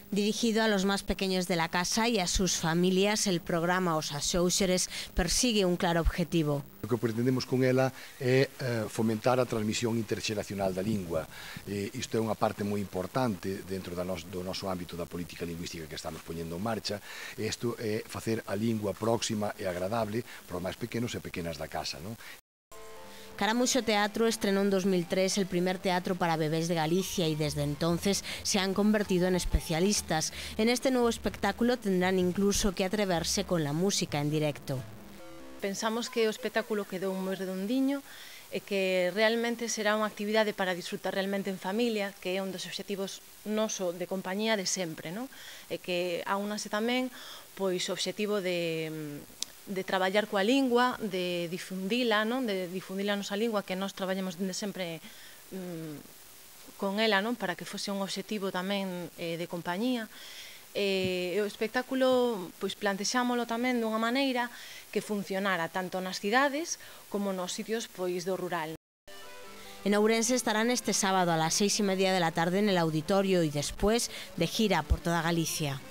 Dirigido a los más pequeños de la casa y a sus familias, el programa Os Axóuxeres persigue un claro objetivo. O que pretendemos con ela é fomentar a transmisión interxeracional da lingua. Isto é unha parte moi importante dentro do noso ámbito da política lingüística que estamos poñendo en marcha. Isto é facer a lingua próxima e agradable para os máis pequenos e pequenas da casa, non? Caramuxo Teatro estrenó en 2003 el primer teatro para bebés de Galicia y desde entonces se han convertido en especialistas. En este nuevo espectáculo tendrán incluso que atreverse con la música en directo. Pensamos que o espectáculo quedou moi redondiño e que realmente será unha actividade para disfrutar realmente en familia, que é un dos obxectivos noso de compañía de sempre, non? E que aúnase tamén pois o obxectivo de traballar coa lingua, de difundila, non? De difundir a nosa lingua, que nós traballamos dende sempre con ela, non? Para que fose un obxectivo tamén de compañía. O espectáculo pois plantexámolo tamén dunha maneira que funcionara tanto nas cidades como nos sitios pois do rural. En Ourense estarán este sábado a las 6:30 de la tarde en el auditorio y después de gira por toda Galicia.